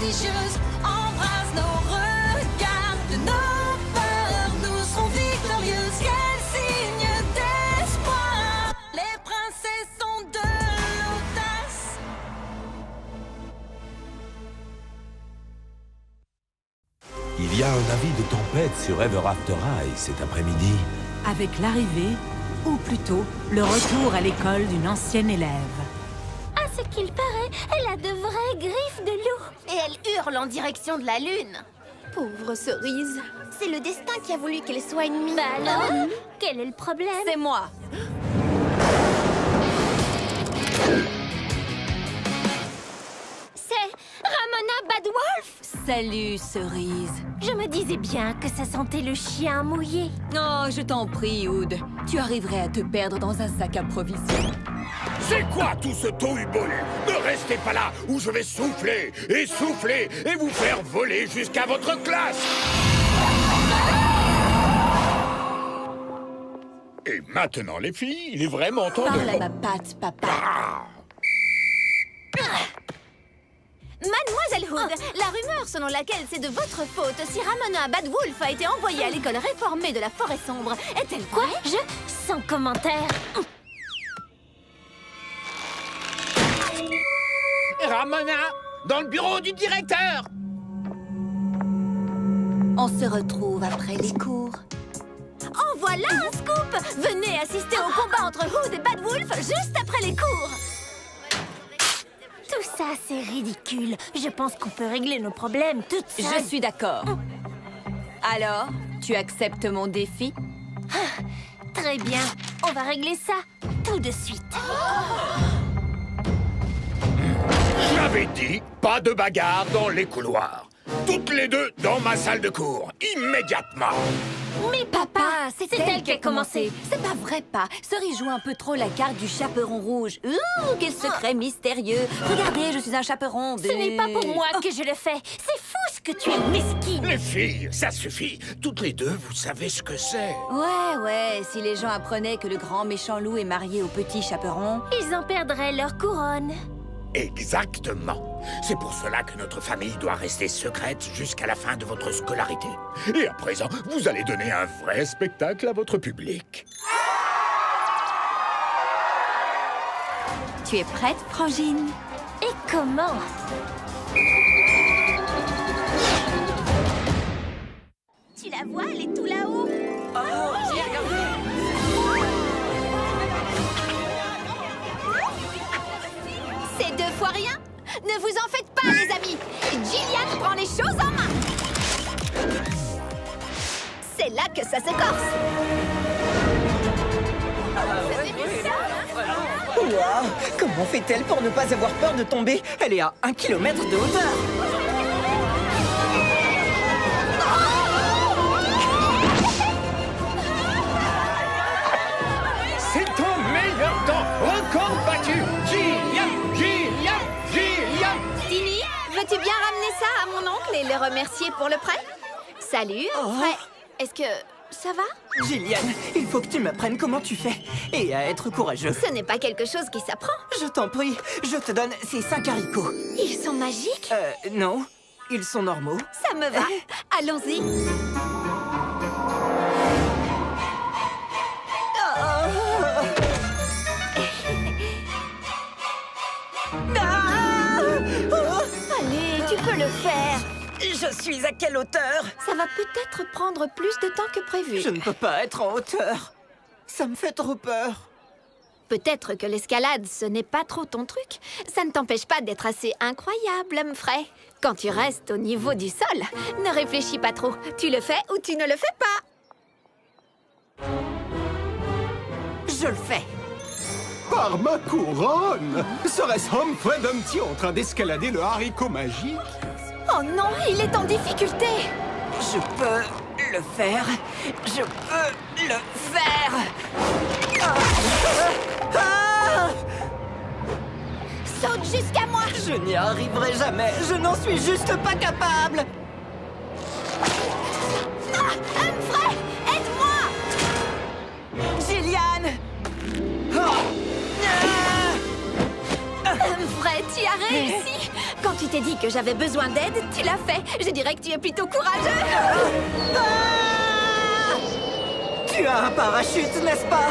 prodigieuses embrasent nos regards. De nos peurs, nous serons victorieuses. Quel signe d'espoir! Les princesses sont de l'audace. Il y a un avis de tempête sur Ever After High cet après-midi. Avec l'arrivée, ou plutôt le retour à l'école d'une ancienne élève. À ce qu'il paraît, elle a de vraies griffes de loup. Et elle hurle en direction de la lune. Pauvre Cerise. C'est le destin qui a voulu qu'elle soit ennemie. Bah alors, quel est le problème? C'est moi. C'est Ramona Badwolf. Salut, Cerise. Je me disais bien que ça sentait le chien mouillé. Oh, je t'en prie, Oud. Tu arriverais à te perdre dans un sac à provisions. C'est quoi tout ce tohu-bohu? Ne restez pas là où je vais souffler et vous faire voler jusqu'à votre classe. Et maintenant, les filles, il est vraiment temps Parle de... à ma patte, papa. Mademoiselle Hood, la rumeur selon laquelle c'est de votre faute si Ramona Badwolf a été envoyée à l'école réformée de la Forêt Sombre est-elle Quoi? vraie? Sans commentaire. Ramona, dans le bureau du directeur. On se retrouve après les cours. En voilà un scoop! Venez assister au combat entre Hood et Badwolf juste après les cours! Tout ça, c'est ridicule. Je pense qu'on peut régler nos problèmes toutes seules. Je suis d'accord. Alors, tu acceptes mon défi? Très bien. On va régler ça tout de suite. J'avais dit, pas de bagarre dans les couloirs. Toutes les deux dans ma salle de cours, immédiatement. Mais papa, c'est elle qui a commencé. C'est pas vrai, pas. Cerise joue un peu trop la carte du chaperon rouge. Ouh, quel secret mystérieux. Regardez, je suis un chaperon. Ce n'est pas pour moi que je le fais. C'est fou ce que tu es mesquine. Les filles, ça suffit. Toutes les deux, vous savez ce que c'est. Ouais, si les gens apprenaient que le grand méchant loup est marié au petit chaperon. Ils en perdraient leur couronne. Exactement. C'est pour cela que notre famille doit rester secrète jusqu'à la fin de votre scolarité. Et à présent, vous allez donner un vrai spectacle à votre public. Tu es prête, Frangine? Et comment? Tu la vois, elle est tout là-haut! C'est deux fois rien! Ne vous en faites pas, les amis! Gillian prend les choses en main! C'est là que ça se corse! Waouh! Comment fait-elle pour ne pas avoir peur de tomber? Elle est à 1 kilomètre de hauteur! C'est ton meilleur temps! Record battu! Gillian! Tini, veux-tu bien ramener ça à mon oncle et le remercier pour le prêt? Salut, Fred. Est-ce que ça va? Gillian, il faut que tu m'apprennes comment tu fais. Et à être courageux. Ce n'est pas quelque chose qui s'apprend. Je t'en prie, je te donne ces 5 haricots. Ils sont magiques. Non. Ils sont normaux. Ça me va. Allons-y. Allez, tu peux le faire. Je suis à quelle hauteur? Ça va peut-être prendre plus de temps que prévu. Je ne peux pas être en hauteur. Ça me fait trop peur. Peut-être que l'escalade, ce n'est pas trop ton truc. Ça ne t'empêche pas d'être assez incroyable, Humphrey. Quand tu restes au niveau du sol, ne réfléchis pas trop. Tu le fais ou tu ne le fais pas. Je le fais. Par ma couronne! Serait-ce Humphrey Dumpty en train d'escalader le haricot magique? Oh non, il est en difficulté. Je peux le faire. Je peux le faire. Saute jusqu'à moi. Je n'y arriverai jamais. Je n'en suis juste pas capable. Humphrey, aide-moi. Gillian! Humphrey, tu as réussi. Quand tu t'es dit que j'avais besoin d'aide, tu l'as fait. Je dirais que tu es plutôt courageux. Tu as un parachute, n'est-ce pas?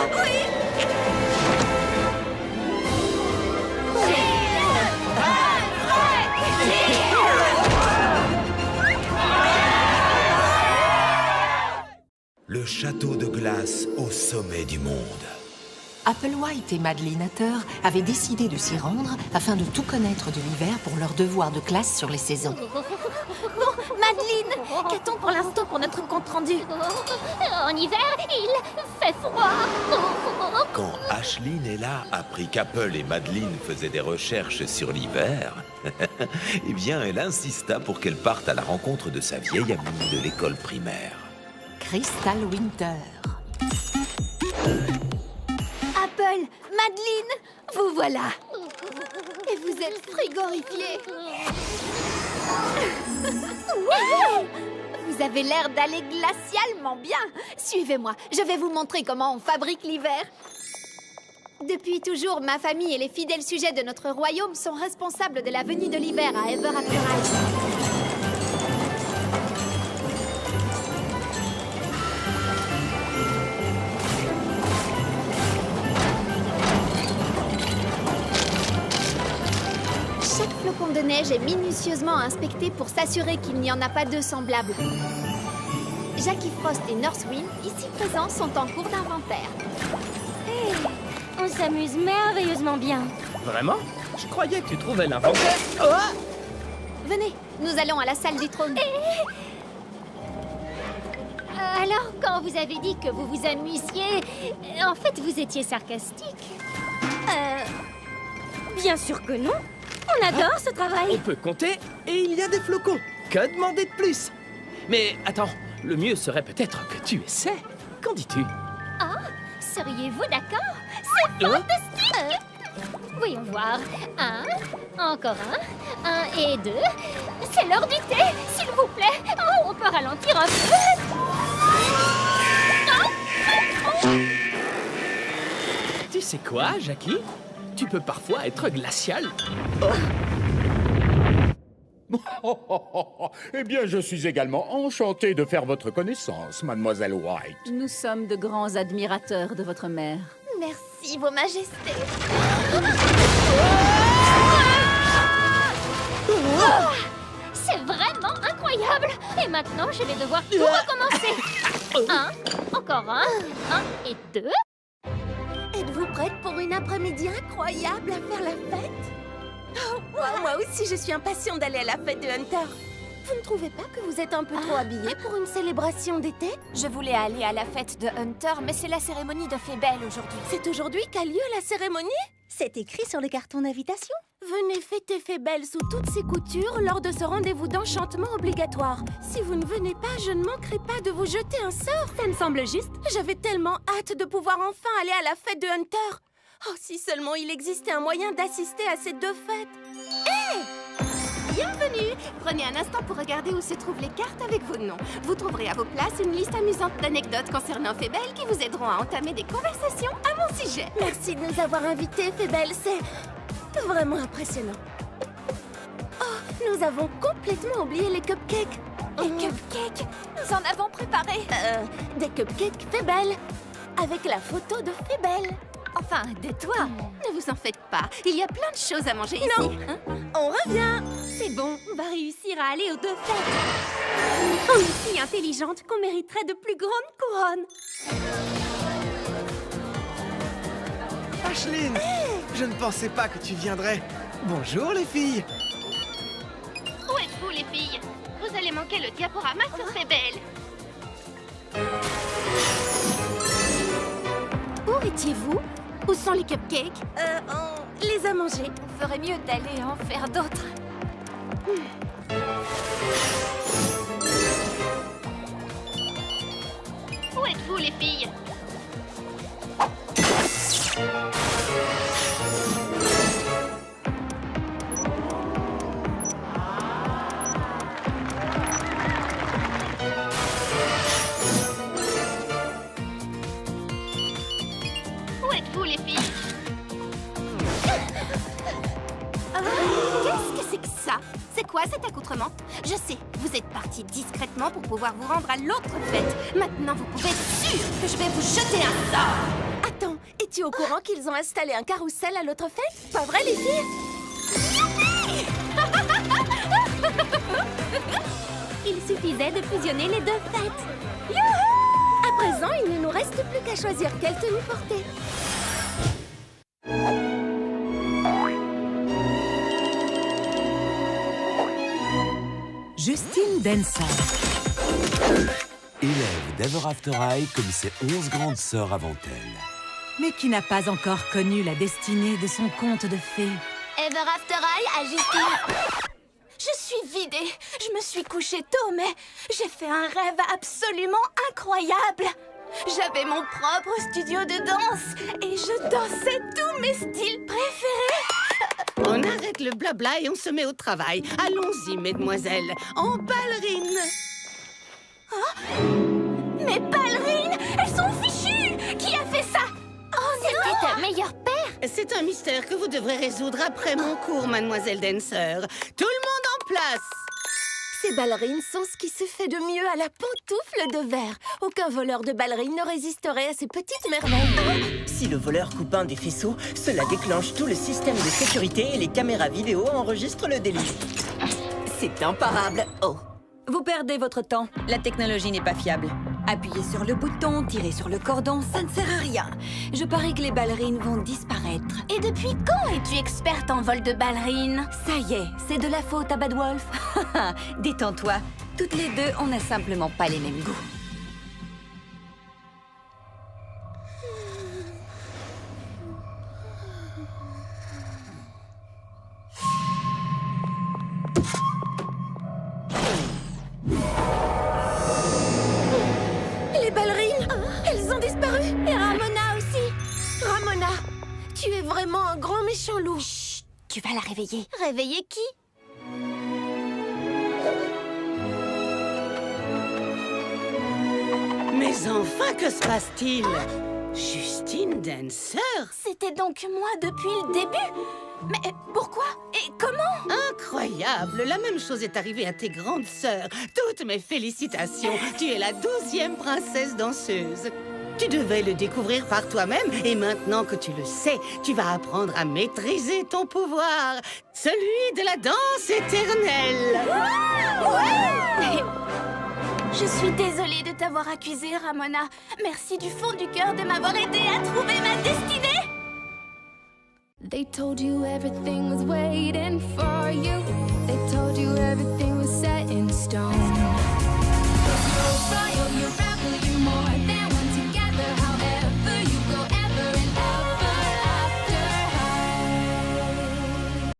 Le château de glace au sommet du monde. Applewhite et Madeline Hatter avaient décidé de s'y rendre afin de tout connaître de l'hiver pour leur devoir de classe sur les saisons. Bon, Madeline, qu'a-t-on pour l'instant pour notre compte-rendu? En hiver, il fait froid. Quand Ashley Nella apprit qu'Apple et Madeline faisaient des recherches sur l'hiver, eh bien, elle insista pour qu'elle parte à la rencontre de sa vieille amie de l'école primaire. Crystal Winter. Apple, Madeline, vous voilà. Et vous êtes frigorifiés. Vous avez l'air d'aller glacialement bien. Suivez-moi, je vais vous montrer comment on fabrique l'hiver. Depuis toujours, ma famille et les fidèles sujets de notre royaume sont responsables de la venue de l'hiver à Ever After Ice. Chaque flocon de neige est minutieusement inspecté pour s'assurer qu'il n'y en a pas deux semblables. Jackie Frost et Northwind, ici présents, sont en cours d'inventaire. On s'amuse merveilleusement bien. Vraiment? Je croyais que tu trouvais l'inventaire. Oh! Venez, nous allons à la salle du trône. Alors, quand vous avez dit que vous vous amusiez, en fait, vous étiez sarcastique. Bien sûr que non. On adore ce On travail. peut compter et il y a des flocons. Que demander de plus? Mais attends, le mieux serait peut-être que tu essaies. Qu'en dis-tu? Ah, seriez-vous d'accord? C'est fantastique. Voyons voir. Encore un et deux. C'est l'heure du thé, s'il vous plaît. Oh, on peut ralentir un peu. Tu sais quoi, Jackie? Tu peux parfois être glacial. Eh bien, je suis également enchanté de faire votre connaissance, mademoiselle White. Nous sommes de grands admirateurs de votre mère. Merci, Vos Majestés. C'est vraiment incroyable. Et maintenant, je vais devoir tout recommencer. Encore un et deux. Êtes-vous prête pour une après-midi incroyable à faire la fête? Moi aussi, je suis impatiente d'aller à la fête de Hunter. Vous ne trouvez pas que vous êtes un peu trop habillée pour une célébration d'été? Je voulais aller à la fête de Hunter, mais c'est la cérémonie de Fébel aujourd'hui. C'est aujourd'hui qu'a lieu la cérémonie? C'est écrit sur le carton d'invitation. Venez fêter Fébel sous toutes ses coutures lors de ce rendez-vous d'enchantement obligatoire. Si vous ne venez pas, je ne manquerai pas de vous jeter un sort. Ça me semble juste. J'avais tellement hâte de pouvoir enfin aller à la fête de Hunter. Oh, si seulement il existait un moyen d'assister à ces deux fêtes. Hé! Bienvenue! Prenez un instant pour regarder où se trouvent les cartes avec vos noms. Vous trouverez à vos places une liste amusante d'anecdotes concernant Fébel qui vous aideront à entamer des conversations à mon sujet. Merci de nous avoir invités, Fébel. C'est vraiment impressionnant. Oh, nous avons complètement oublié les cupcakes. Les cupcakes? Nous en avons préparé. Des cupcakes Fébel. Avec la photo de Fébel. Enfin, de toi. Ne vous en faites pas. Il y a plein de choses à manger ici. Non, on revient. C'est bon, on va réussir à aller aux deux fêtes. On est si intelligente qu'on mériterait de plus grandes couronnes. Ashlyn, je ne pensais pas que tu viendrais. Bonjour les filles. Où êtes-vous, les filles? Vous allez manquer le diaporama sur Fébel. Où étiez-vous? Où sont les cupcakes? On les a mangés. On ferait mieux d'aller en faire d'autres. Où êtes-vous, les filles? Où êtes-vous, les filles? Qu'est-ce que c'est que ça? ça? C'est quoi cet accoutrement? Je sais, vous êtes parti discrètement pour pouvoir vous rendre à l'autre fête. Maintenant, vous pouvez être sûr que je vais vous jeter un sort. Attends, es-tu au courant qu'ils ont installé un carrousel à l'autre fête? Pas vrai, les filles? Il suffisait de fusionner les deux fêtes. Youhou! À présent, il ne nous reste plus qu'à choisir quelle tenue porter. Justine Denser. Élève d'Ever After High comme ses 11 grandes sœurs avant elle. Mais qui n'a pas encore connu la destinée de son conte de fées. Ever After High à Justine. Je suis vidée. Je me suis couchée tôt, mais j'ai fait un rêve absolument incroyable. J'avais mon propre studio de danse et je dansais tous mes styles préférés. On arrête le blabla et on se met au travail. Allons-y, mesdemoiselles, en ballerine. Mes ballerines, elles sont fichues. Qui a fait ça? Oh non! C'était un meilleur père. C'est un mystère que vous devrez résoudre après mon cours, mademoiselle Dancer. Tout le monde en place. Ces ballerines sont ce qui se fait de mieux à la pantoufle de verre. Aucun voleur de ballerines ne résisterait à ces petites merveilles. Si le voleur coupe un des faisceaux, cela déclenche tout le système de sécurité et les caméras vidéo enregistrent le délit. C'est imparable. Oh. Vous perdez votre temps. La technologie n'est pas fiable. Appuyez sur le bouton, tirez sur le cordon, ça ne sert à rien. Je parie que les ballerines vont disparaître. Et depuis quand es-tu experte en vol de ballerines? Ça y est, c'est de la faute à Bad Wolf. Détends-toi. Toutes les deux, on n'a simplement pas les mêmes goûts. Les ballerines, elles ont disparu. Et Ramona aussi. Ramona, tu es vraiment un grand méchant loup. Chut, tu vas la réveiller. Réveiller qui? Mais enfin, que se passe-t-il? Justine Dancer? C'était donc moi depuis le début. Mais pourquoi? Et comment? Incroyable! La même chose est arrivée à tes grandes sœurs. Toutes mes félicitations. Tu es la 12e princesse danseuse. Tu devais le découvrir par toi-même et maintenant que tu le sais, tu vas apprendre à maîtriser ton pouvoir. Celui de la danse éternelle. Ouais! Je suis désolée de t'avoir accusée, Ramona. Merci du fond du cœur de m'avoir aidée à trouver ma destinée. They told you everything was waiting for you. They told you everything